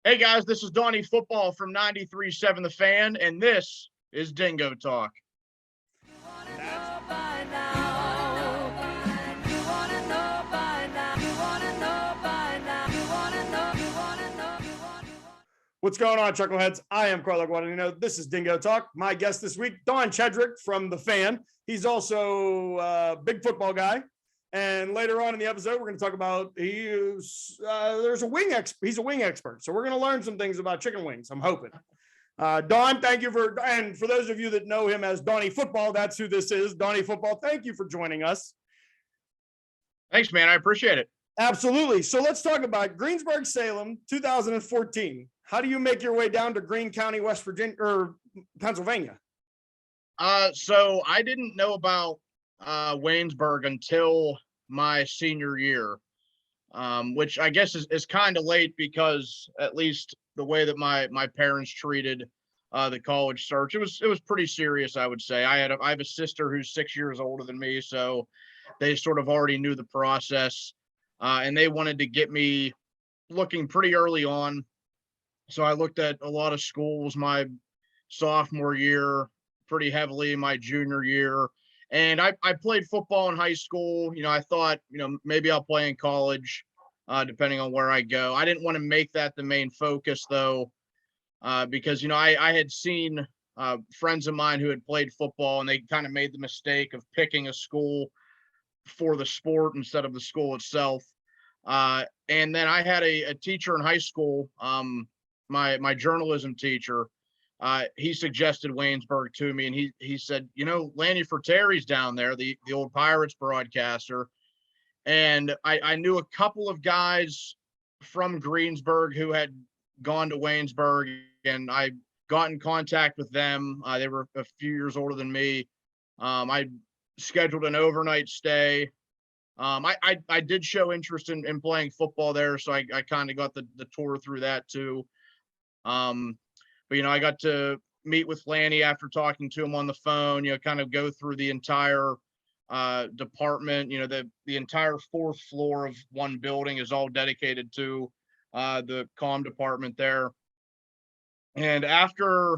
Hey guys, this is Donny Football from 93.7 The Fan, and this is Dingo Talk. What's going on, Chuckleheads? I am Carlo Guadagnino. This is Dingo Talk. My guest this week, Don Chedrick from The Fan. He's also a big football guy. And later on in the episode, we're going to talk about he's a wing expert. So we're going to learn some things about chicken wings, I'm hoping. Don, thank you and for those of you that know him as Donny Football, that's who this is, Donny Football. Thank you for joining us. Thanks, man. I appreciate it. Absolutely. So let's talk about Greensburg-Salem 2014. How do you make your way down to Greene County, West Virginia or Pennsylvania? So I didn't know about Waynesburg until my senior year, which I guess is kind of late because at least the way that my parents treated the college search, it was pretty serious, I would say. I have a sister who's 6 years older than me, so they sort of already knew the process, and they wanted to get me looking pretty early on. So I looked at a lot of schools my sophomore year, pretty heavily my junior year. And I played football in high school. I thought, maybe I'll play in college, depending on where I go. I didn't want to make that the main focus, though, because, I had seen friends of mine who had played football, and they kind of made the mistake of picking a school for the sport instead of the school itself. And then I had a teacher in high school, my journalism teacher. He suggested Waynesburg to me, and he said, Lanny Frateri's down there, the old Pirates broadcaster. And I knew a couple of guys from Greensburg who had gone to Waynesburg, and I got in contact with them. They were a few years older than me. I scheduled an overnight stay. I did show interest in playing football there, so I kind of got the tour through that too. But, I got to meet with Lanny after talking to him on the phone, kind of go through the entire department. The entire fourth floor of one building is all dedicated to the comm department there. And after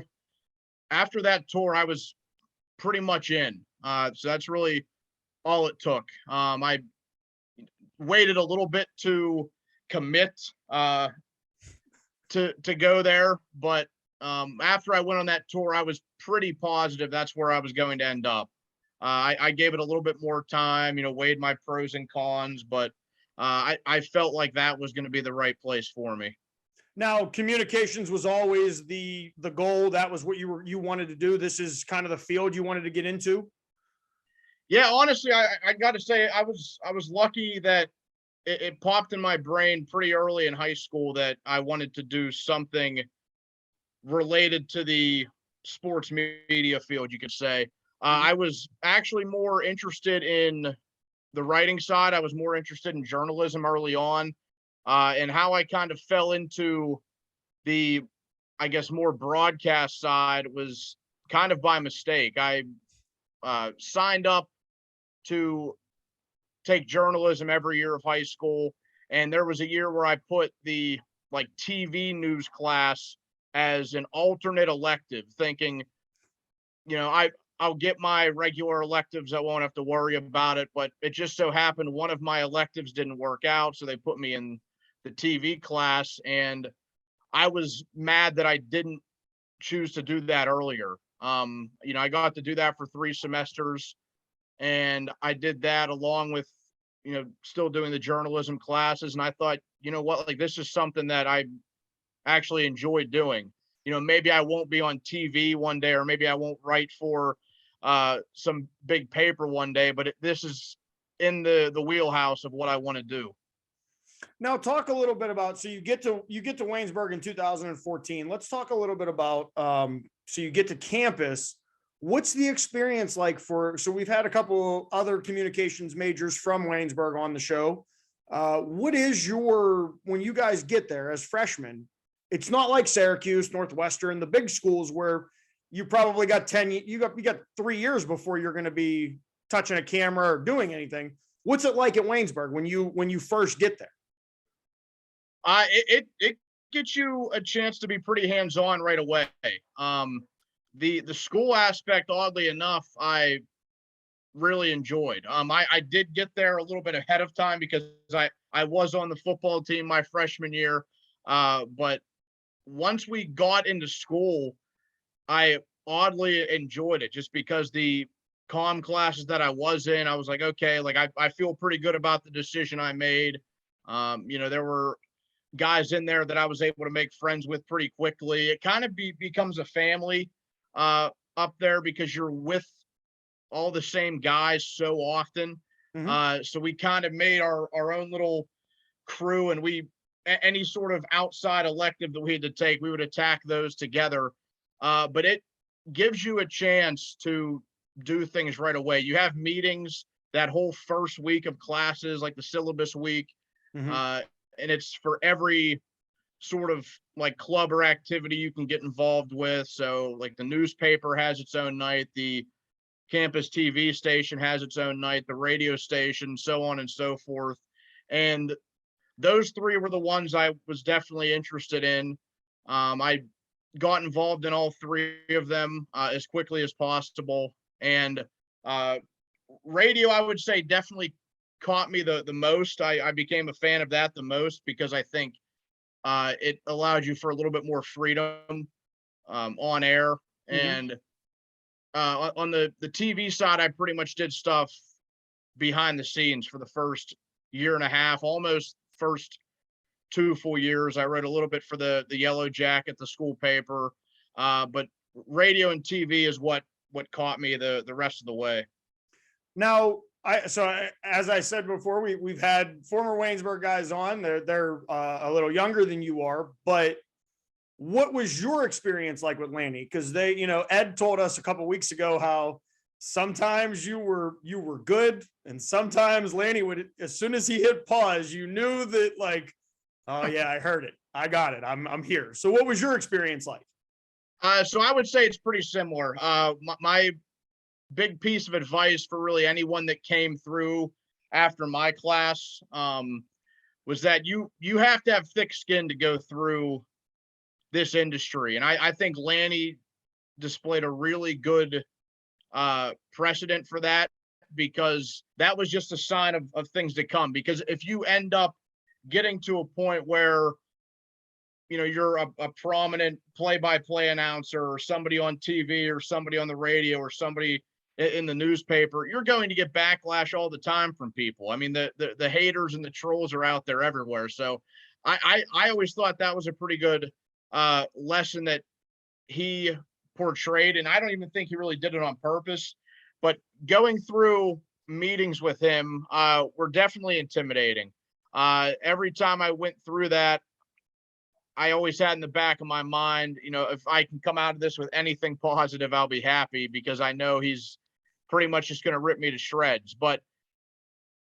that tour, I was pretty much in. So that's really all it took. I waited a little bit to commit to go there, but after I went on that tour, I was pretty positive that's where I was going to end up. I gave it a little bit more time, weighed my pros and cons, but I felt like that was going to be the right place for me. Now, communications was always the goal. That was what you wanted to do. This is kind of the field you wanted to get into. Yeah, honestly, I got to say I was lucky that it popped in my brain pretty early in high school that I wanted to do something related to the sports media field, you could say. I was actually more interested in the writing side. I was more interested in journalism early on, and how I kind of fell into the, I guess, more broadcast side was kind of by mistake. I signed up to take journalism every year of high school, and there was a year where I put the TV news class as an alternate elective, thinking, I'll get my regular electives. I won't have to worry about it. But it just so happened one of my electives didn't work out, so they put me in the TV class, and I was mad that I didn't choose to do that earlier. I got to do that for 3 semesters, and I did that along with, still doing the journalism classes. And I thought, this is something that I actually enjoy doing. Maybe I won't be on TV one day, or maybe I won't write for some big paper one day, but this is in the wheelhouse of what I want to do. Now, talk a little bit about, so you get to Waynesburg in 2014. Let's talk a little bit about, so you get to campus. What's the experience like so we've had a couple other communications majors from Waynesburg on the show. What is when you guys get there as freshmen, it's not like Syracuse, Northwestern, the big schools where you probably got you got 3 years before you're going to be touching a camera or doing anything. What's it like at Waynesburg when you first get there? It gets you a chance to be pretty hands-on right away. The school aspect, oddly enough, I really enjoyed. I did get there a little bit ahead of time because I was on the football team my freshman year. But once we got into school, I oddly enjoyed it just because the comm classes that I was in, I was like, okay, like I feel pretty good about the decision I made. There were guys in there that I was able to make friends with pretty quickly. It kind of becomes a family up there because you're with all the same guys so often. So we kind of made our own little crew, and any sort of outside elective that we had to take, we would attack those together. But it gives you a chance to do things right away. You have meetings that whole first week of classes, like the syllabus week. And it's for every sort of like club or activity you can get involved with. So like the newspaper has its own night, the campus TV station has its own night, the radio station, so on and so forth. And those three were the ones I was definitely interested in. I got involved in all three of them as quickly as possible. And radio, I would say, definitely caught me the most. I became a fan of that the most because I think it allowed you for a little bit more freedom on air. And on the TV side, I pretty much did stuff behind the scenes for the first year and a half, almost first 2 full years. I wrote a little bit for the Yellow Jacket, the school paper, but radio and TV is what caught me the rest of the way. Now, as I said before, we've had former Waynesburg guys on. They're a little younger than you are, but what was your experience like with Lanny? Because Ed told us a couple weeks ago how sometimes you were good, and sometimes Lanny would, as soon as he hit pause, you knew that, like, oh yeah, I heard it, I got it, I'm here. So what was your experience like? So I would say it's pretty similar. My big piece of advice for really anyone that came through after my class was that you have to have thick skin to go through this industry. And I think Lanny displayed a really good precedent for that, because that was just a sign of things to come. Because if you end up getting to a point where you're a prominent play-by-play announcer, or somebody on TV, or somebody on the radio, or somebody in the newspaper, you're going to get backlash all the time from people. I mean, the haters and the trolls are out there everywhere. So I always thought that was a pretty good lesson that he portrayed, and I don't even think he really did it on purpose. But going through meetings with him were definitely intimidating. Every time I went through that, I always had in the back of my mind, if I can come out of this with anything positive, I'll be happy, because I know he's pretty much just going to rip me to shreds. But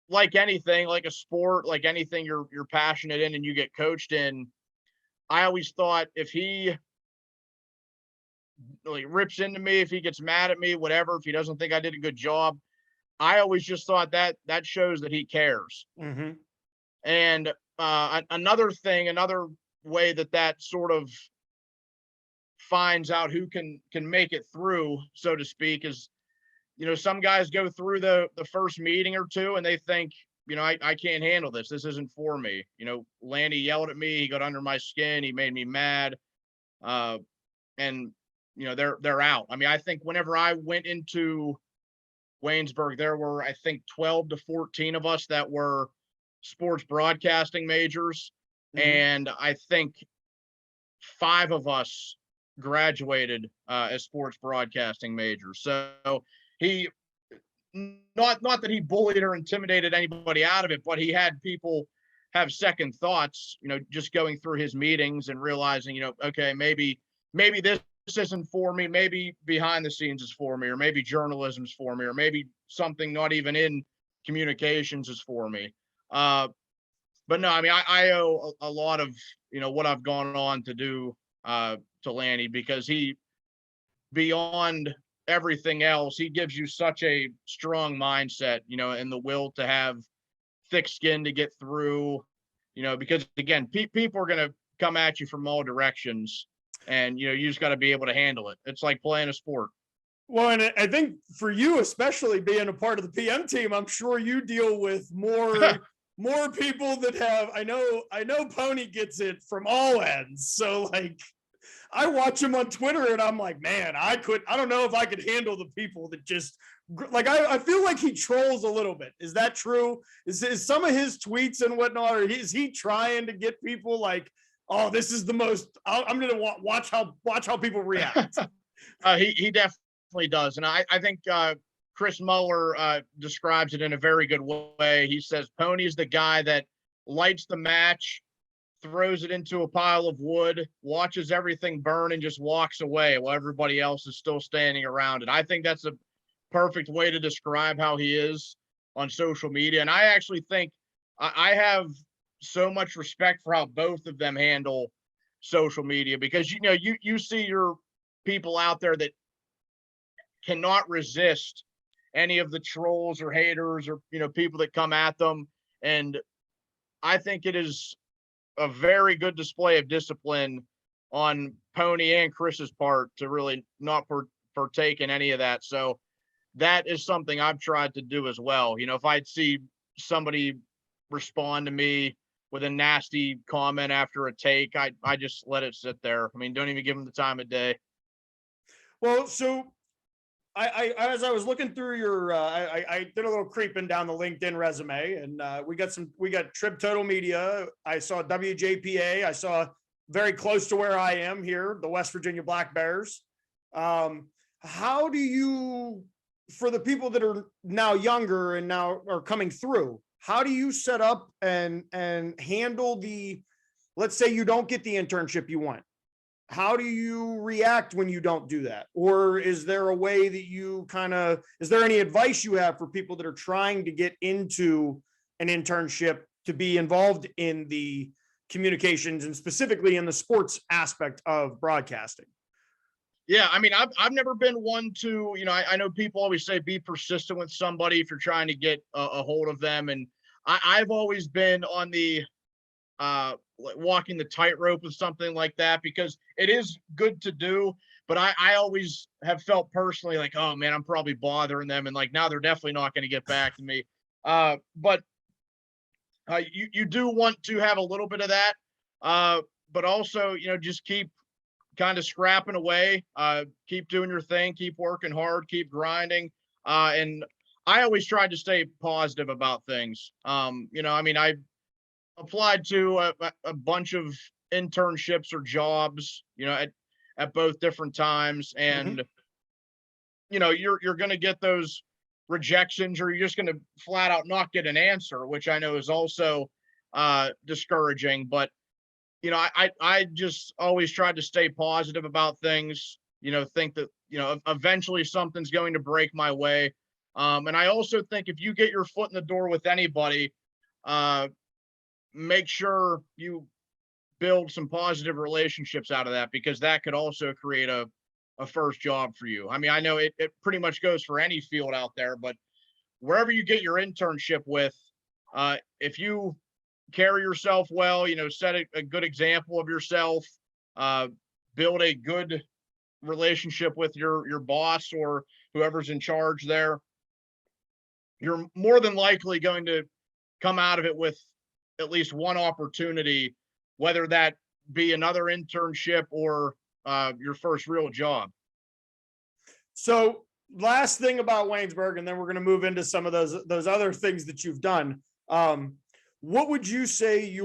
like anything, like a sport, like anything you're passionate in and you get coached in, I always thought if he like rips into me, if he gets mad at me, whatever, if he doesn't think I did a good job, I always just thought that shows that he cares. And another way that sort of finds out who can make it through, so to speak, is, some guys go through the first meeting or two and they think, I can't handle this. This isn't for me. Lanny yelled at me. He got under my skin. He made me mad. And they're out. I mean, I think whenever I went into Waynesburg, there were, I think, 12 to 14 of us that were sports broadcasting majors. And I think 5 of us graduated as sports broadcasting majors. So he, not that he bullied or intimidated anybody out of it, but he had people have second thoughts, just going through his meetings and realizing, okay, maybe this isn't for me, maybe behind the scenes is for me, or maybe journalism's for me, or maybe something not even in communications is for me. But no, I mean, I owe a lot of, what I've gone on to do to Lanny, because he, beyond everything else, he gives you such a strong mindset, and the will to have thick skin to get through, because again, people are going to come at you from all directions, and you just got to be able to handle it. It's like playing a sport. Well, and I think for you, especially being a part of the PM team, I'm sure you deal with more people that have. I know Pony gets it from all ends. So like, I watch him on Twitter and I'm like, man, I don't know if I could handle the people that just like, I feel like he trolls a little bit. Is that true? Is some of his tweets and whatnot, or is he trying to get people like, oh, this is the most, I'm going to watch how people react. He definitely does. And I think Chris Muller describes it in a very good way. He says Pony's the guy that lights the match, throws it into a pile of wood, watches everything burn, and just walks away while everybody else is still standing around it. I think that's a perfect way to describe how he is on social media. And I actually think I have so much respect for how both of them handle social media, because you see your people out there that cannot resist any of the trolls or haters or people that come at them. And I think it is a very good display of discipline on Pony and Chris's part to really not partake in any of that. So that is something I've tried to do as well. If I'd see somebody respond to me with a nasty comment after a take, I just let it sit there. I mean, don't even give them the time of day. Well, so I as I was looking through your, I did a little creeping down the LinkedIn resume, and we got Trib Total Media. I saw WJPA. I saw very close to where I am here, the West Virginia Blackbears. How do you, for the people that are now younger and now are coming through, how do you set up and handle let's say you don't get the internship you want? How do you react when you don't do that? Or is there a way that is there any advice you have for people that are trying to get into an internship to be involved in the communications and specifically in the sports aspect of broadcasting? Yeah, I mean, I've never been one to, I know people always say be persistent with somebody if you're trying to get a hold of them. And I've always been on the walking the tightrope with something like that, because it is good to do. But I always have felt personally like, oh man, I'm probably bothering them. And like, now they're definitely not going to get back to me. But you do want to have a little bit of that. But also, just keep kind of scrapping away, keep doing your thing, keep working hard, keep grinding. And I always tried to stay positive about things. I mean, I applied to a bunch of internships or jobs, at both different times. And, you're going to get those rejections, or you're just going to flat out not get an answer, which I know is also discouraging. But I just always tried to stay positive about things, think that, eventually something's going to break my way. And I also think if you get your foot in the door with anybody, make sure you build some positive relationships out of that, because that could also create a first job for you. I mean, I know it pretty much goes for any field out there, but wherever you get your internship with, if you carry yourself well, set a good example of yourself, build a good relationship with your boss or whoever's in charge there, you're more than likely going to come out of it with at least one opportunity, whether that be another internship or your first real job. So last thing about Waynesburg, and then we're going to move into some of those other things that you've done. What would you say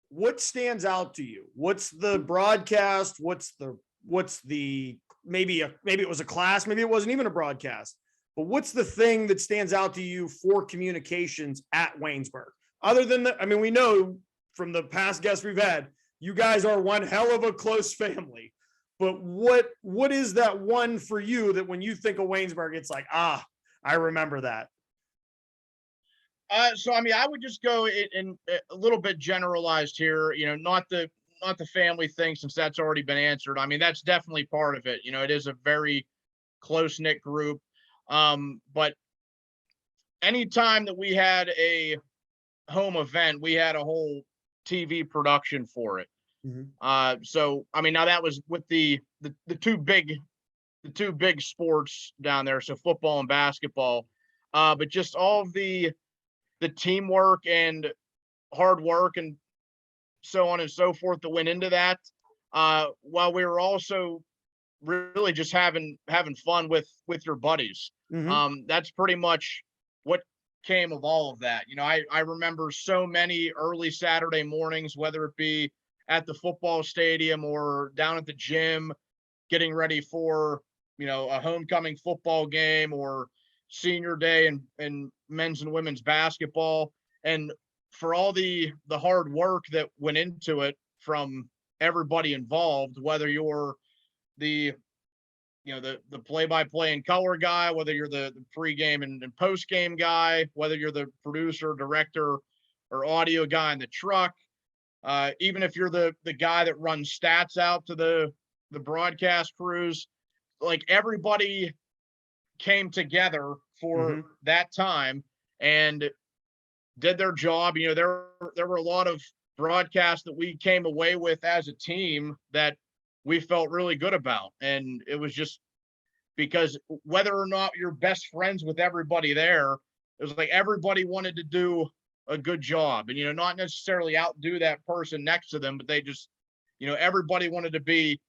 what stands out to you? What's the broadcast? What's the maybe it was a class, maybe it wasn't even a broadcast, but what's the thing that stands out to you for communications at Waynesburg? Other than I mean, we know from the past guests we've had, you guys are one hell of a close family, but what is that one for you that when you think of Waynesburg, it's like, I remember that? So, I mean, I would just go in a little bit generalized here, not the family thing, since that's already been answered. I mean, that's definitely part of it. It is a very close-knit group. But anytime that we had a home event, we had a whole TV production for it. Mhm. So I mean, now that was with the two big sports down there, so football and basketball. But just all of the teamwork and hard work and so on and so forth that went into that. While we were also really just having fun with your buddies. Mhm. That's pretty much what came of all of that. You know, I remember so many early Saturday mornings, whether it be at the football stadium or down at the gym, getting ready for, you know, a homecoming football game or senior day and men's and women's basketball. And for all the hard work that went into it from everybody involved, whether you're the the play-by-play and color guy, whether you're the pregame and post-game guy, whether you're the producer, director, or audio guy in the truck, even if you're the guy that runs stats out to the broadcast crews, like everybody came together for Mhm. that time and did their job. You know, there were a lot of broadcasts that we came away with as a team that we felt really good about. And it was just because whether or not you're best friends with everybody there, it was like everybody wanted to do a good job and, you know, not necessarily outdo that person next to them, but they just, you know, everybody wanted to be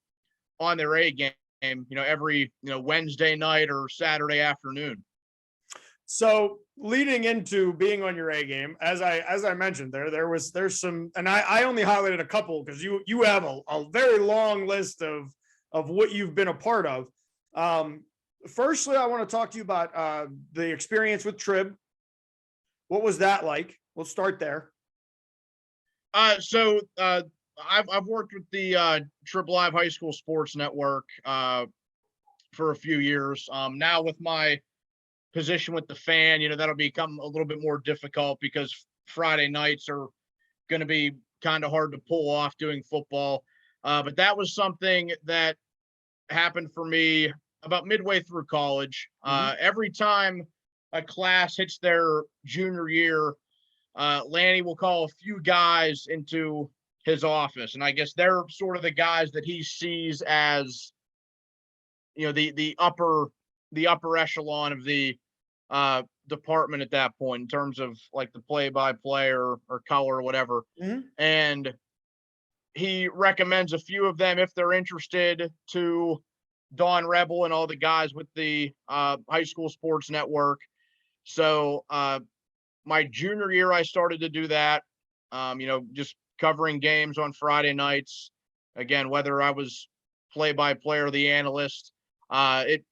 on their A game, you know, every, you know, Wednesday night or Saturday afternoon. So leading into being on your A game, as I mentioned, there's some, and I only highlighted a couple because you have a very long list of what you've been a part of. Firstly, I want to talk to you about the experience with Trib. What was that like? We'll start there. I've worked with the TribLive High School Sports Network for a few years. Now with my position with the Fan, you know, that'll become a little bit more difficult because Friday nights are going to be kind of hard to pull off doing football. But that was something that happened for me about midway through college. Mhm. Every time a class hits their junior year, Lanny will call a few guys into his office, and I guess they're sort of the guys that he sees as, you know, the upper echelon of the department at that point in terms of like the play by play or color or whatever. Mhm. And he recommends a few of them if they're interested to Don Rebel and all the guys with the high school sports network. So my junior year, I started to do that. You know, just covering games on Friday nights. Again, whether I was play by play or the analyst, it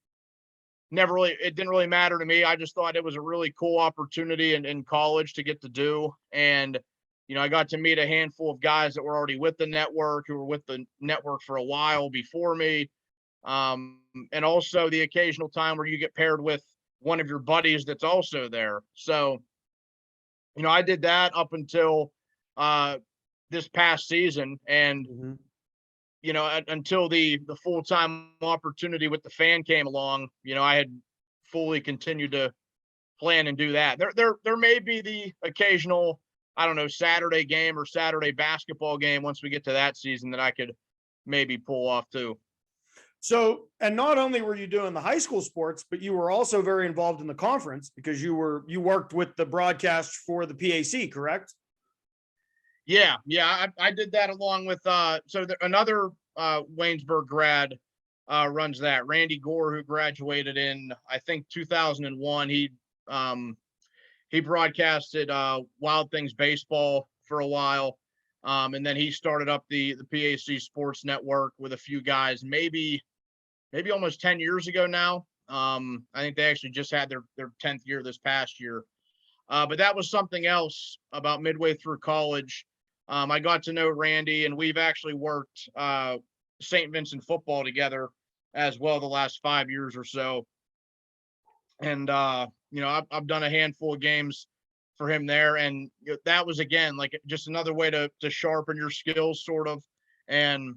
it didn't really matter to me. I just thought it was a really cool opportunity in college to get to do. And, you know, I got to meet a handful of guys that were already with the network, who were with the network for a while before me. And also the occasional time where you get paired with one of your buddies that's also there. So, you know, I did that up until uh, this past season. And, Mhm. you know, until the full-time opportunity with the Fan came along, you know, I had fully continued to plan and do that. There may be the occasional, I don't know, Saturday game or Saturday basketball game once we get to that season that I could maybe pull off too. So, and not only were you doing the high school sports, but you were also very involved in the conference because you worked with the broadcast for the PAC, correct? Yeah, yeah, I did that along with another Waynesburg grad runs that, Randy Gore, who graduated in I think 2001. He broadcasted Wild Things baseball for a while, and then he started up the PAC Sports Network with a few guys, maybe almost 10 years ago now. I think they actually just had their 10th year this past year. But that was something else about midway through college. I got to know Randy, and we've actually worked St. Vincent football together as well the last 5 years or so. And you know, I've done a handful of games for him there, and you know, that was again like just another way to sharpen your skills, sort of. And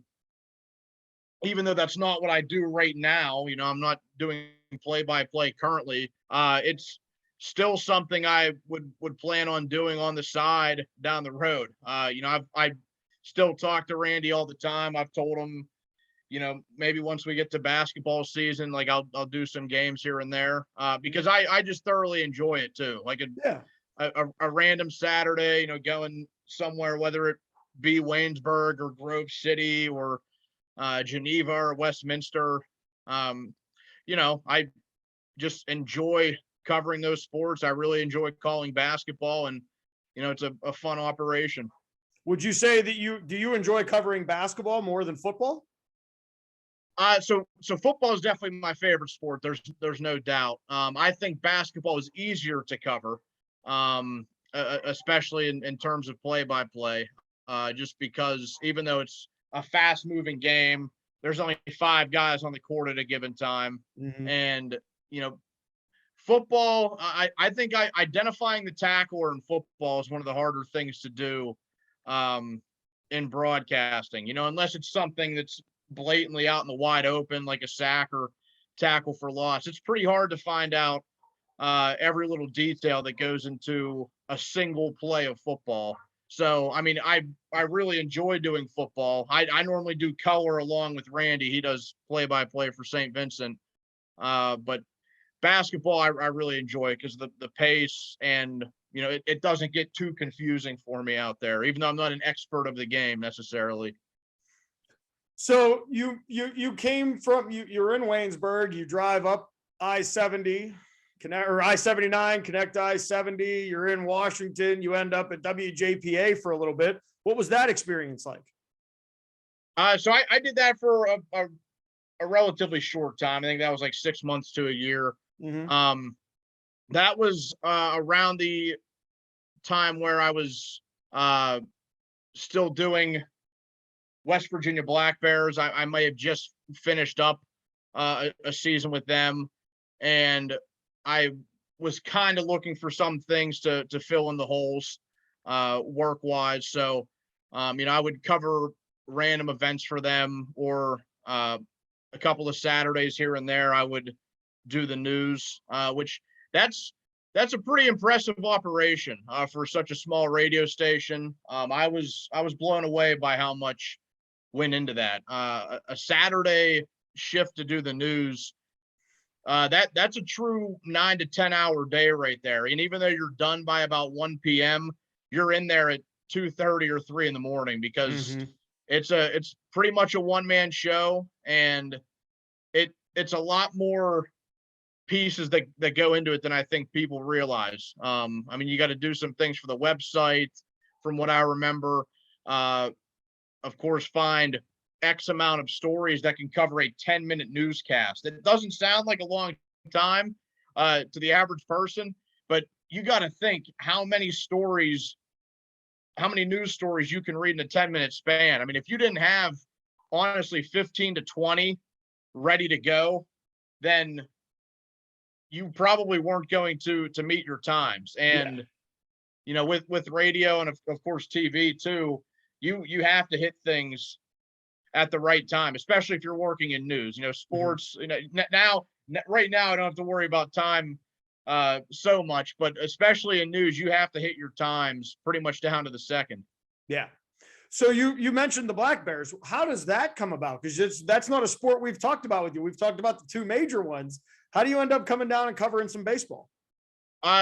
even though that's not what I do right now, you know, I'm not doing play by play currently. It's still something I would plan on doing on the side down the road. I still talk to Randy all the time. I've told him, maybe once we get to basketball season, like I'll do some games here and there, because I just thoroughly enjoy it too. Like a random Saturday, going somewhere, whether it be Waynesburg or Grove City or Geneva or Westminster. I just enjoy covering those sports. I really enjoy calling basketball, and it's a fun operation. Would you say that do you enjoy covering basketball more than football? So football is definitely my favorite sport. There's no doubt. I think basketball is easier to cover, especially in terms of play-by-play, just because even though it's a fast-moving game, there's only 5 guys on the court at a given time, and football. I think identifying the tackler in football is one of the harder things to do in broadcasting. Unless it's something that's blatantly out in the wide open, like a sack or tackle for loss. It's pretty hard to find out every little detail that goes into a single play of football. So, I mean, I really enjoy doing football. I normally do color along with Randy. He does play-by-play for St. Vincent. But basketball, I really enjoy because the pace and, it doesn't get too confusing for me out there, even though I'm not an expert of the game necessarily. So you came from, you're in Waynesburg, you drive up I-70, or I-79, connect I-70, you're in Washington, you end up at WJPA for a little bit. What was that experience like? So I did that for a relatively short time. I think that was like 6 months to a year. That was around the time where I was still doing West Virginia Blackbears. I may have just finished up a season with them, and I was kind of looking for some things to fill in the holes work wise. So, I would cover random events for them, or a couple of Saturdays here and there, I would do the news, which that's a pretty impressive operation for such a small radio station. I was blown away by how much went into that. A Saturday shift to do the news, that's a true 9 to 10 hour day right there. And even though you're done by about 1 p.m., you're in there at 2:30 or 3 in the morning, because it's pretty much a one-man show, and it's a lot more pieces that go into it than I think people realize. I mean, you got to do some things for the website, from what I remember. Of course, find X amount of stories that can cover a 10-minute newscast. It doesn't sound like a long time to the average person, but you got to think how many news stories you can read in a 10-minute span. I mean, if you didn't have, honestly, 15 to 20 ready to go, then you probably weren't going to meet your times. And, with radio and of course TV too, you have to hit things at the right time, especially if you're working in news. Sports, right now I don't have to worry about time so much, but especially in news, you have to hit your times pretty much down to the second. Yeah. So you mentioned the Blackbears. How does that come about? Because that's not a sport we've talked about with you. We've talked about the 2 major ones. How do you end up coming down and covering some baseball?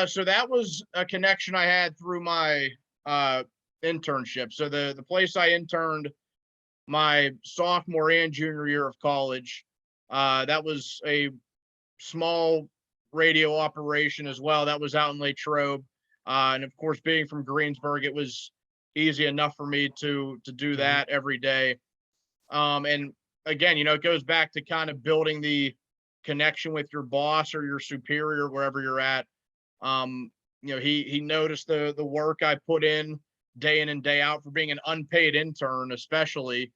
So that was a connection I had through my internship. So the place I interned my sophomore and junior year of college, that was a small radio operation as well. That was out in Latrobe. And of course, being from Greensburg, it was easy enough for me to do that every day. And again, it goes back to kind of building the connection with your boss or your superior, wherever you're at. He noticed the work I put in and day out for being an unpaid intern, especially.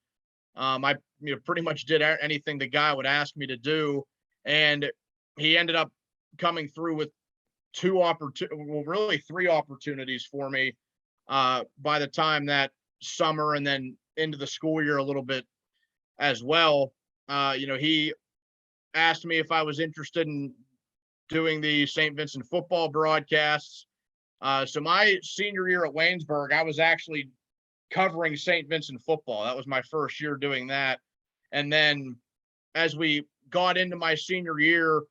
I pretty much did anything the guy would ask me to do, and he ended up coming through with 3 opportunities for me by the time that summer, and then into the school year a little bit as well. He asked me if I was interested in doing the St. Vincent football broadcasts. So my senior year at Waynesburg, I was actually covering St. Vincent football. That was my first year doing that. And then as we got into my senior year,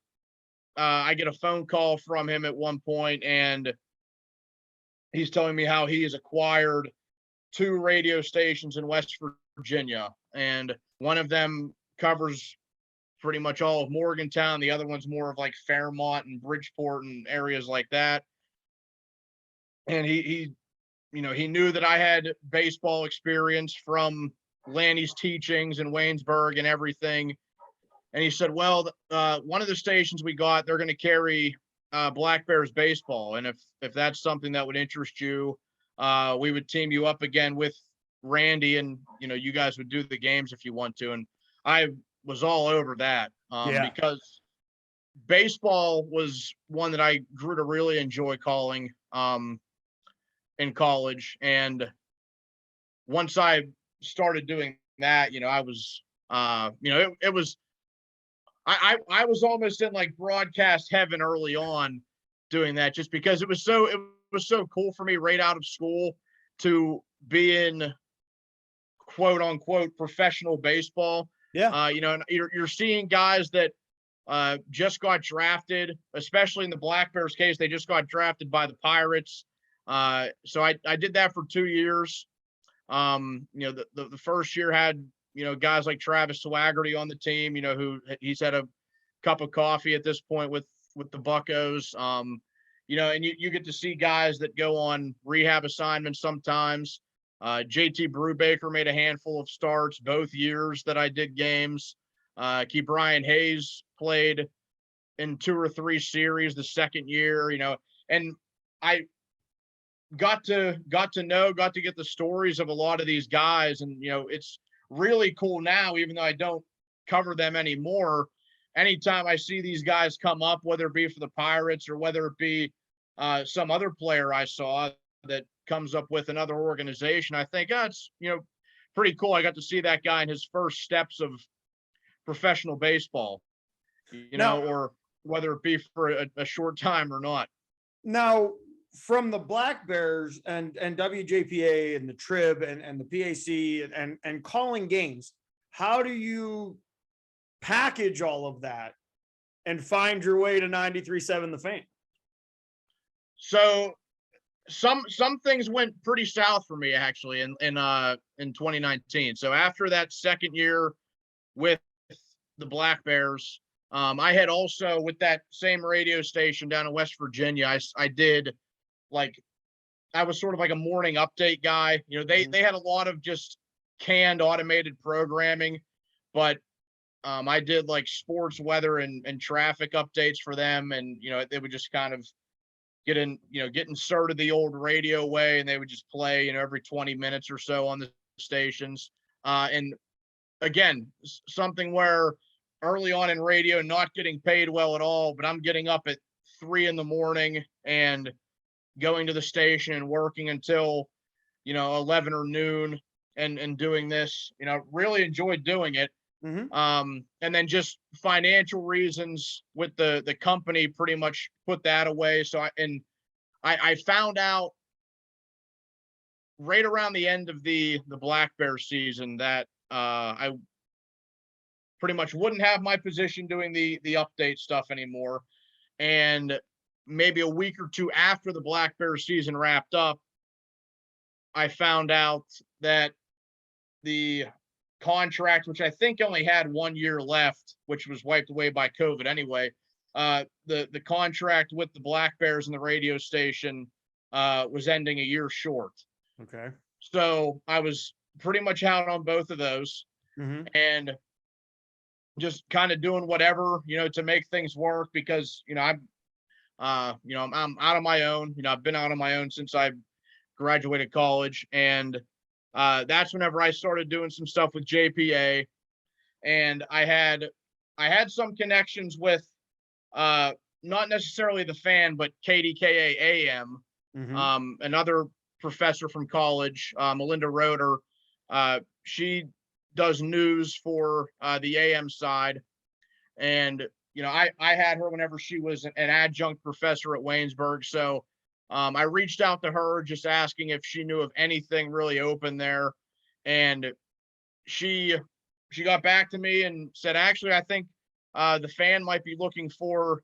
I get a phone call from him at one point, and he's telling me how he has acquired 2 radio stations in West Virginia, and one of them covers pretty much all of Morgantown. The other one's more of like Fairmont and Bridgeport and areas like that. And he he knew that I had baseball experience from Lanny's teachings in Waynesburg and everything. And he said, well, one of the stations we got, they're going to carry Blackbears baseball. And if that's something that would interest you, we would team you up again with Randy, and, you guys would do the games if you want to. And I was all over that because baseball was one that I grew to really enjoy calling in college. And once I started doing that, I was, it was, I was almost in like broadcast heaven early on doing that, just because it was so cool for me right out of school to be in quote unquote professional baseball. Yeah. And you're seeing guys that just got drafted, especially in the Blackbears case, they just got drafted by the Pirates. So I did that for 2 years. The first year had, guys like Travis Swaggerty on the team, who he's had a cup of coffee at this point with the Buccos. And you get to see guys that go on rehab assignments sometimes. JT Brubaker made a handful of starts both years that I did games. Key Brian Hayes played in 2 or 3 series the second year, and I got to get the stories of a lot of these guys. And, it's really cool now, even though I don't cover them anymore. Anytime I see these guys come up, whether it be for the Pirates or whether it be some other player I saw that comes up with another organization, I think, it's, pretty cool. I got to see that guy in his first steps of professional baseball, or whether it be for a short time or not. Now, from the Blackbears and WJPA and the Trib and the PAC and calling games, how do you package all of that and find your way to 93.7 The Fan? So some things went pretty south for me, actually, in 2019. So after that second year with the Blackbears, I had also, with that same radio station down in West Virginia, I did, like, I was sort of like a morning update guy. They had a lot of just canned automated programming, but I did like sports, weather, and traffic updates for them. And, they would just kind of get inserted the old radio way, and they would just play, every 20 minutes or so on the stations. And again, something where early on in radio, not getting paid well at all, but I'm getting up at 3 a.m. and going to the station and working until 11 or noon and doing this. Really enjoyed doing it. And then just financial reasons with the company pretty much put that away. So I found out right around the end of the Blackbears season that I pretty much wouldn't have my position doing the update stuff anymore. And maybe a week or 2 after the Blackbears season wrapped up, I found out that the contract, which I think only had 1 year left, which was wiped away by COVID anyway, the contract with the Blackbears and the radio station was ending a year short. Okay. So I was pretty much out on both of those, and just kind of doing whatever, to make things work, because, I'm out on my own. I've been out on my own since I graduated college, and that's whenever I started doing some stuff with JPA. And I had some connections with not necessarily the Fan, but KDKA AM, another professor from college, Melinda Roeder. She does news for the AM side, and I had her whenever she was an adjunct professor at Waynesburg. So I reached out to her just asking if she knew of anything really open there. And she got back to me and said, actually, I think the fan might be looking for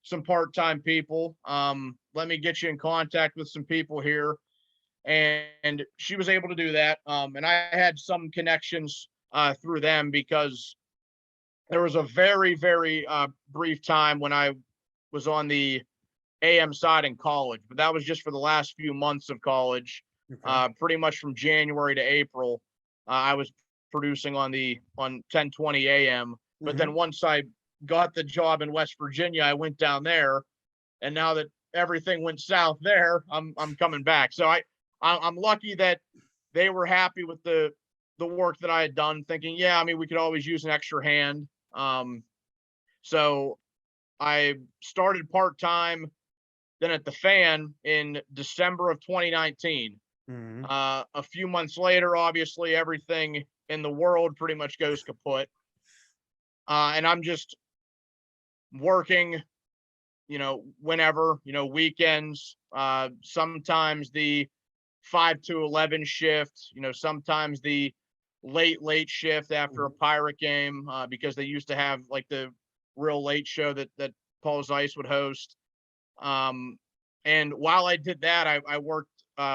some part-time people. Let me get you in contact with some people here. And she was able to do that. And I had some connections through them because there was a very, very brief time when I was on the AM side in college, but that was just for the last few months of college. Okay. Pretty much from January to April, I was producing on 1020 AM. But then once I got the job in West Virginia, I went down there, and now that everything went south there, I'm coming back. So I'm lucky that they were happy with the work that I had done, thinking, yeah, I mean, we could always use an extra hand. So I started part-time then at the Fan in December of 2019. A few months later, obviously, everything in the world pretty much goes kaput. And I'm just working, whenever, weekends, sometimes the 5 to 11 shift, sometimes the late shift after a Pirate game, because they used to have like the real late show that Paul Zeiss would host. And while I did that, I worked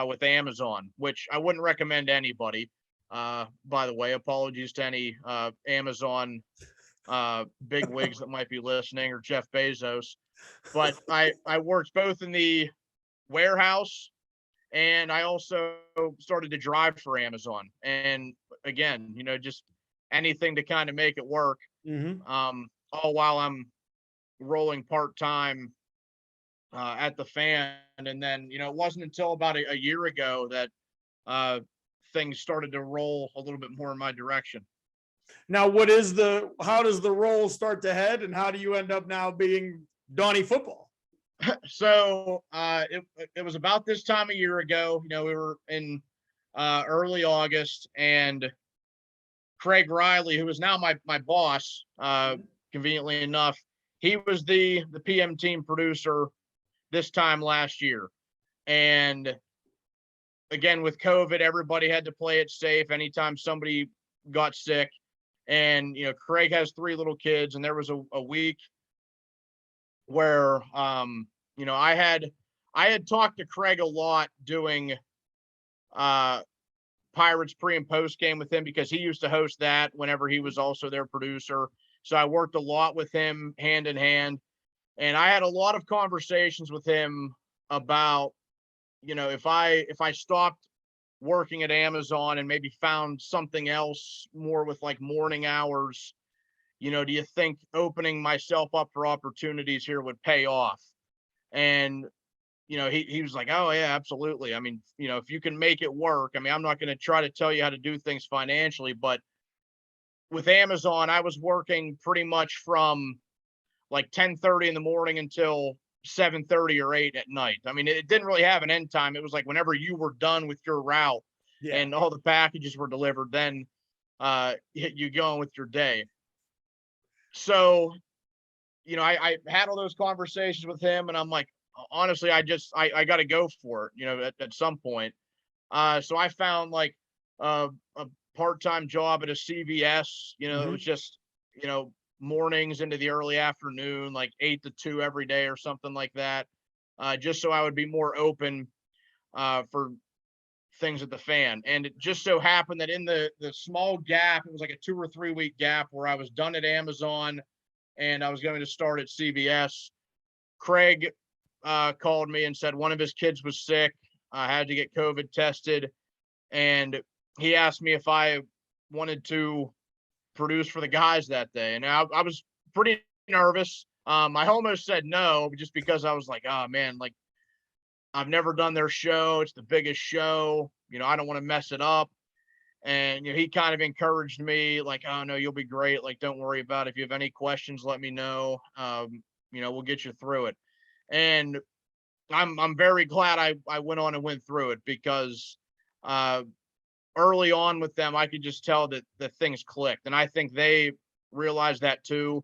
with Amazon, which I wouldn't recommend to anybody. By the way, apologies to any Amazon big wigs that might be listening, or Jeff Bezos. But I worked both in the warehouse, and I also started to drive for Amazon. And again, just anything to kind of make it work. All while I'm rolling part-time at the Fan. And then, it wasn't until about a year ago that things started to roll a little bit more in my direction. Now, how does the role start to head, and how do you end up now being Donny Football? So it was about this time a year ago. We were in early August, and Craig Riley, who is now my boss, conveniently enough, he was the PM team producer this time last year. And again, with COVID, everybody had to play it safe anytime somebody got sick. And, Craig has 3 little kids, and there was a week where, I had talked to Craig a lot doing Pirates pre and post game with him, because he used to host that whenever he was also their producer. So I worked a lot with him hand in hand, and I had a lot of conversations with him about, if I stopped working at Amazon and maybe found something else more with like morning hours, do you think opening myself up for opportunities here would pay off? And, he was like, oh yeah, absolutely. I mean, if you can make it work, I mean, I'm not going to try to tell you how to do things financially, but with Amazon, I was working pretty much from like 10:30 in the morning until 7:30 or 8 at night. I mean, it didn't really have an end time. It was like whenever you were done with your route and all the packages were delivered, then you go on with your day. So, I had all those conversations with him, and I'm like, honestly, I got to go for it, at some point. So I found like a part-time job at a CVS, it was just, mornings into the early afternoon, like 8 to 2 every day or something like that. Just so I would be more open for things at the Fan. And it just so happened that in the small gap, it was like a 2 or 3 week gap where I was done at Amazon and I was going to start at CVS. Craig called me and said one of his kids was sick, had to get COVID tested, and he asked me if I wanted to produce for the guys that day. And I was pretty nervous. I almost said no, just because I was like, oh man, like I've never done their show. It's the biggest show. I don't want to mess it up. And he kind of encouraged me, like, oh no, you'll be great. Like, don't worry about it. If you have any questions, let me know. We'll get you through it. And I'm very glad I went on and went through it, because early on with them, I could just tell that things clicked, and I think they realized that too.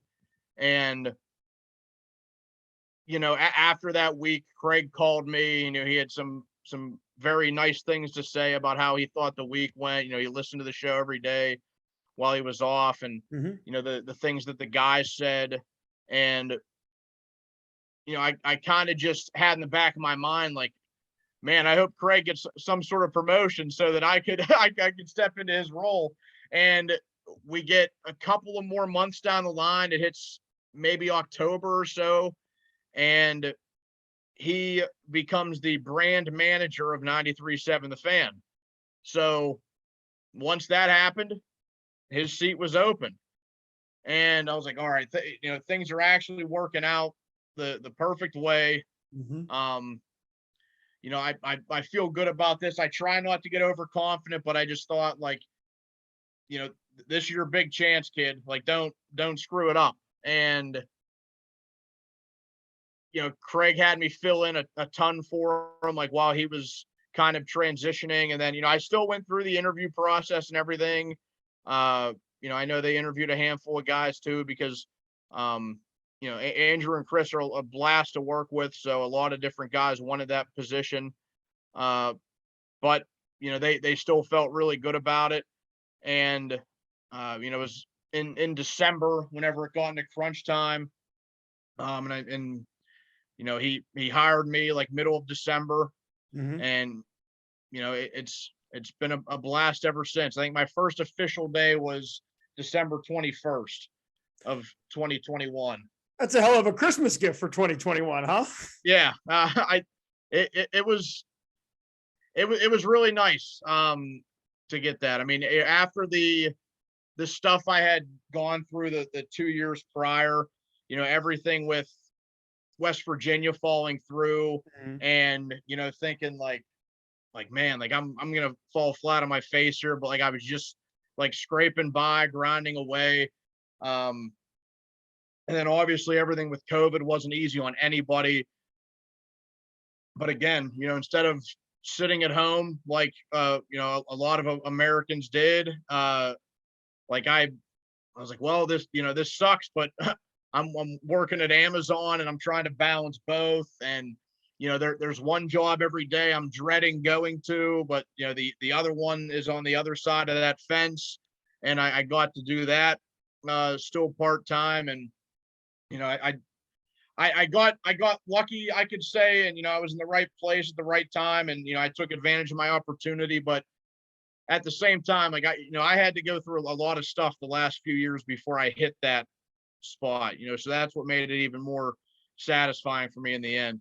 And after that week, Craig called me. He had some very nice things to say about how he thought the week went. He listened to the show every day while he was off, and the things that the guys said. And I kind of just had in the back of my mind, like, man, I hope Craig gets some sort of promotion so that I could I could step into his role. And we get a couple of more months down the line. It hits maybe October or so, and he becomes the brand manager of 93.7 The Fan. So once that happened, his seat was open. And I was like, all right, things are actually working out the perfect way. I feel good about this. I try not to get overconfident, but I just thought, like, this is your big chance, kid. Like, don't screw it up. And Craig had me fill in a ton for him, like, while he was kind of transitioning. And then, I still went through the interview process and everything. I know they interviewed a handful of guys too, because, Andrew and Chris are a blast to work with. So a lot of different guys wanted that position. But, they still felt really good about it. And, it was in December, whenever it got into crunch time. He hired me like middle of December, and it's been a blast ever since. I think my first official day was December 21st of 2021. That's a hell of a Christmas gift for 2021, huh? Yeah, it was really nice to get that. I mean, after the stuff I had gone through the 2 years prior, everything with West Virginia falling through, and thinking like man, like I'm gonna fall flat on my face here, but like I was just like scraping by, grinding away. And then obviously everything with COVID wasn't easy on anybody. But again, instead of sitting at home like a lot of Americans did, like I was like, well, this sucks, but I'm working at Amazon and I'm trying to balance both. And there's one job every day I'm dreading going to, but the other one is on the other side of that fence, and I got to do that still part-time. And I got lucky, I could say, and I was in the right place at the right time, and I took advantage of my opportunity. But at the same time, like I had to go through a lot of stuff the last few years before I hit that spot, so that's what made it even more satisfying for me in the end.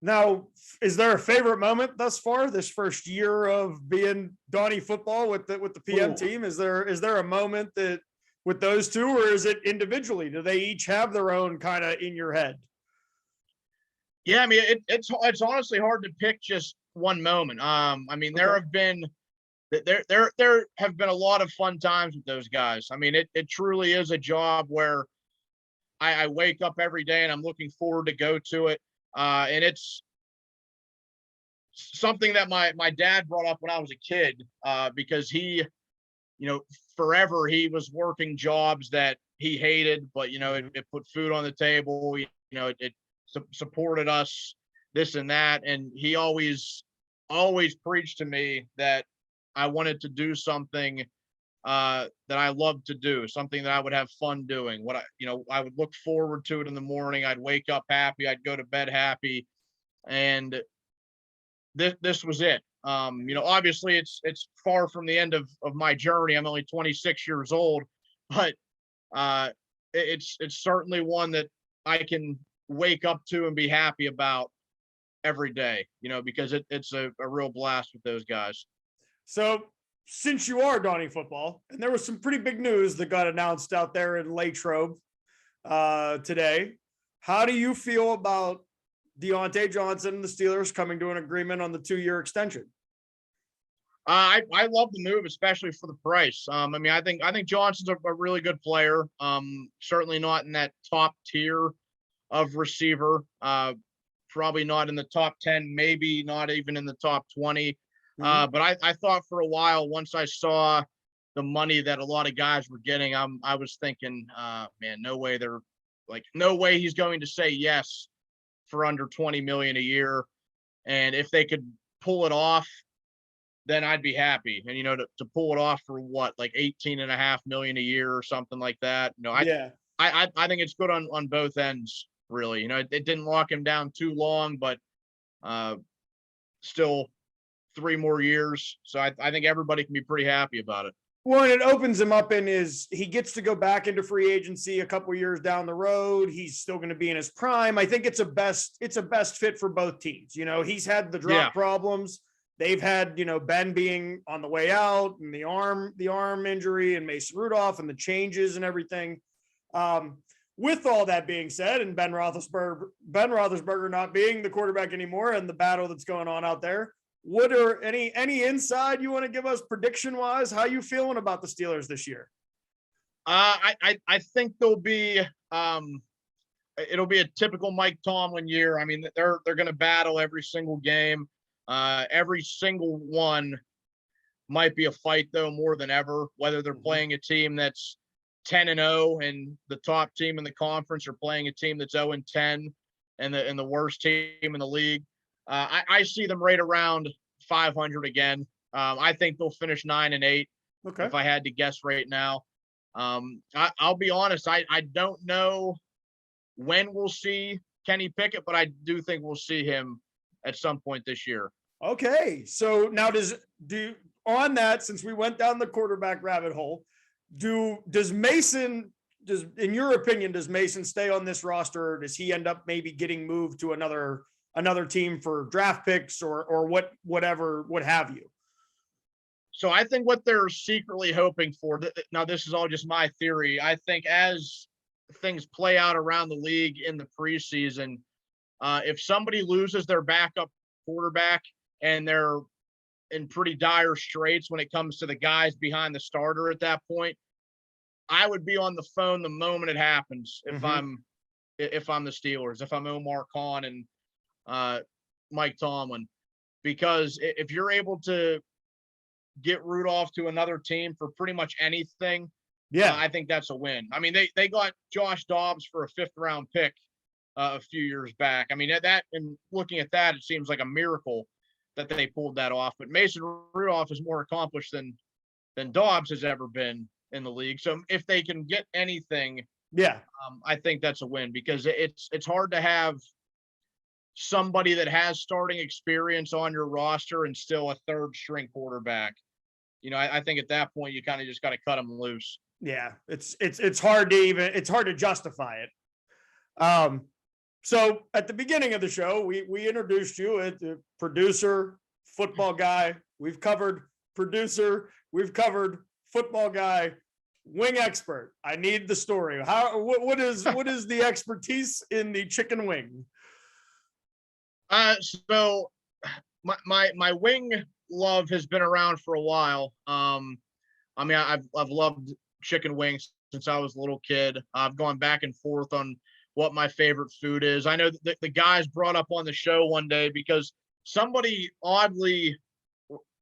Now, is there a favorite moment thus far this first year of being Donny Football with the PM team? Is there a moment that with those two, or is it individually? Do they each have their own kind of in your head? Yeah, I mean, it's honestly hard to pick just one moment. I mean, there have been a lot of fun times with those guys. I mean, it truly is a job where I wake up every day and I'm looking forward to go to it. And it's something that my dad brought up when I was a kid, because he, forever he was working jobs that he hated, but it put food on the table. It supported us, this and that, and he always preached to me that I wanted to do something that I loved to do, something that I would have fun doing. I would look forward to it in the morning. I'd wake up happy. I'd go to bed happy. And this was it. Obviously it's far from the end of my journey. I'm only 26 years old, but it's certainly one that I can wake up to and be happy about every day, because it's a real blast with those guys. So since you are Donny Football, and there was some pretty big news that got announced out there in Latrobe today, how do you feel about Deontay Johnson and the Steelers coming to an agreement on the 2-year extension? I love the move, especially for the price. I mean, I think Johnson's a really good player. Certainly not in that top tier of receiver. Probably not in the top 10, maybe not even in the top 20. But I thought for a while, once I saw the money that a lot of guys were getting, I was thinking, man, no way he's going to say yes for under 20 million a year. And if they could pull it off, then I'd be happy. And, to pull it off for what, like 18.5 million a year or something like that. Yeah. I think it's good on both ends, really. It didn't lock him down too long, but still 3 more years. So I think everybody can be pretty happy about it. Well, and it opens him up he gets to go back into free agency a couple years down the road. He's still going to be in his prime. I think it's a best fit for both teams. He's had the drop problems. They've had, Ben being on the way out and the arm injury and Mason Rudolph and the changes and everything. With all that being said, and Ben Roethlisberger not being the quarterback anymore and the battle that's going on out there, what are any inside you want to give us prediction wise? How you feeling about the Steelers this year? I think there'll be it'll be a typical Mike Tomlin year. I mean, they're going to battle every single game. Every single one might be a fight though, more than ever, whether they're playing a team that's 10-0 and the top team in the conference, or playing a team that's 0-10 and the worst team in the league. I see them right around 500 again. I think they'll finish 9-8. Okay. If I had to guess right now. I'll be honest. I don't know when we'll see Kenny Pickett, but I do think we'll see him at some point this year. Okay. So now on that, since we went down the quarterback rabbit hole, does Mason, in your opinion, does Mason stay on this roster, or does he end up maybe getting moved to another team for draft picks or what have you? So I think what they're secretly hoping for, now this is all just my theory, I think as things play out around the league in the preseason, if somebody loses their backup quarterback and they're in pretty dire straits when it comes to the guys behind the starter at that point, I would be on the phone the moment it happens if I'm the Steelers, if I'm Omar Khan and Mike Tomlin, because if you're able to get Rudolph to another team for pretty much anything, I think that's a win. I mean, they got Josh Dobbs for a 5th round pick a few years back. I mean, that and looking at that, it seems like a miracle that they pulled that off. But Mason Rudolph is more accomplished than Dobbs has ever been in the league. So if they can get anything, I think that's a win, because it's hard to have somebody that has starting experience on your roster and still a 3rd string quarterback. I think at that point you kind of just got to cut them loose. Yeah, it's hard to justify it. So at the beginning of the show, we introduced you as the producer, football guy. We've covered producer. We've covered football guy, wing expert. I need the story. What is the expertise in the chicken wing? So my wing love has been around for a while. I mean, I've loved chicken wings since I was a little kid. I've gone back and forth on what my favorite food is. I know that the guys brought up on the show one day because somebody oddly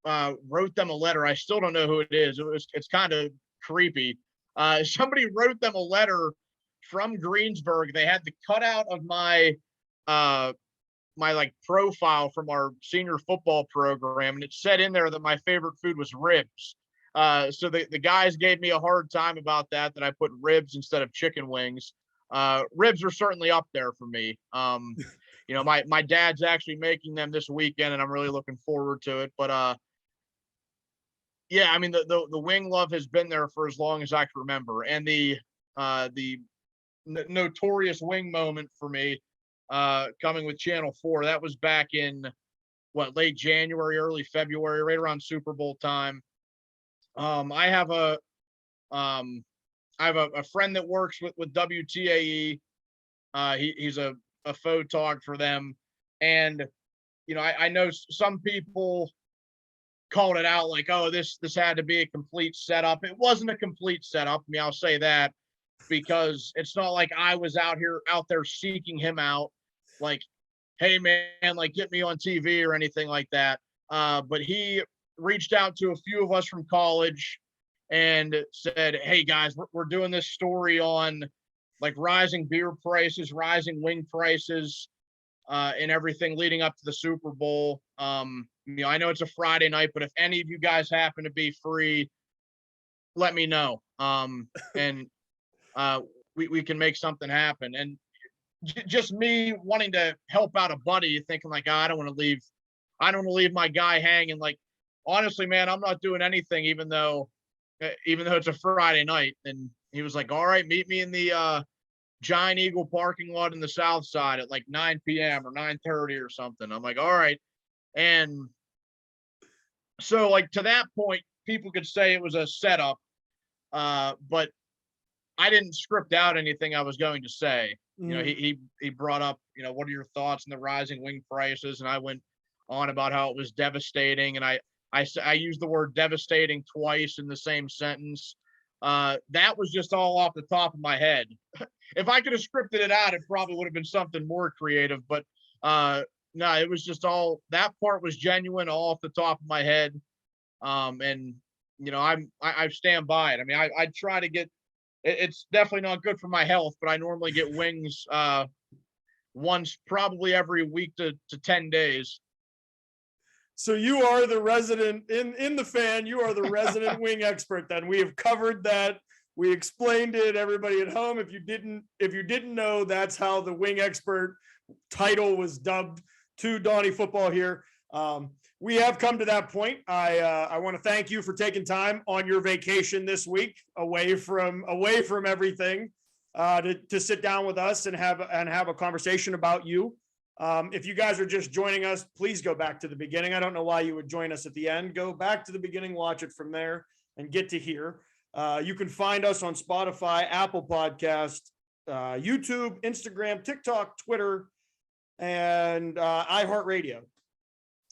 wrote them a letter. I still don't know who it is. It's kind of creepy. Somebody wrote them a letter from Greensburg. They had the cutout of my profile from our senior football program, and it said in there that my favorite food was ribs. So the guys gave me a hard time about that I put ribs instead of chicken wings. Ribs are certainly up there for me. My dad's actually making them this weekend, and I'm really looking forward to it. But I mean, the wing love has been there for as long as I can remember. And the notorious wing moment for me, coming with Channel 4, that was back in late January, early February, right around Super Bowl time. I have a friend that works with WTAE. He's a photog for them. And, I know some people called it out like, oh, this had to be a complete setup. It wasn't a complete setup. I mean, I'll say that, because it's not like I was out there seeking him out, like, hey man, like get me on TV or anything like that. But he reached out to a few of us from college and said, hey guys, we're doing this story on like rising beer prices, rising wing prices. and everything leading up to the Super Bowl. I know it's a Friday night, but if any of you guys happen to be free, let me know. And we can make something happen. And just me wanting to help out a buddy, thinking like, I don't want to leave my guy hanging. Like, honestly, man, I'm not doing anything, even though it's a Friday night. And he was like, all right, meet me in the Giant Eagle parking lot in the South Side at like 9 p.m. or 9:30 or something. I'm like, all right. And so, like, to that point, people could say it was a setup, but I didn't script out anything I was going to say. He brought up, what are your thoughts on the rising wing prices? And I went on about how it was devastating. And I used the word devastating twice in the same sentence. That was just all off the top of my head. If I could have scripted it out, it probably would have been something more creative, but no, it was just all, that part was genuine, all off the top of my head. And I stand by it. I mean, I try to get, it's definitely not good for my health, but I normally get wings once probably every week to 10 days. So you are the resident in the fan. You are the resident wing expert. Then we have covered that. We explained it. Everybody at home, if you didn't know, that's how the wing expert title was dubbed to Donny Football here. We have come to that point. I want to thank you for taking time on your vacation this week, away from everything, to sit down with us and have a conversation about you. If you guys are just joining us, please go back to the beginning. I don't know why you would join us at the end. Go back to the beginning, watch it from there, and get to here. You can find us on Spotify, Apple Podcast, YouTube, Instagram, TikTok, Twitter, and iHeartRadio.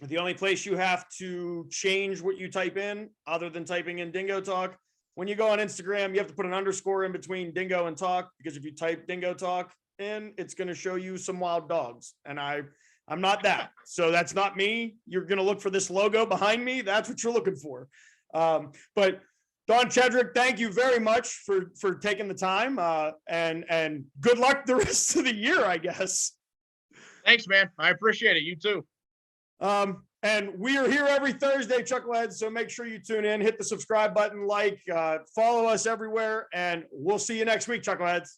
The only place you have to change what you type in, other than typing in Dingo Talk, when you go on Instagram, you have to put an underscore in between Dingo and Talk, because if you type Dingo Talk in, it's going to show you some wild dogs. And I'm not that. So that's not me. You're going to look for this logo behind me. That's what you're looking for. But Don Chedrick, thank you very much for taking the time, and good luck the rest of the year, I guess. Thanks, man. I appreciate it. You too. And we are here every Thursday, Chuckleheads. So make sure you tune in, hit the subscribe button, follow us everywhere, and we'll see you next week, Chuckleheads.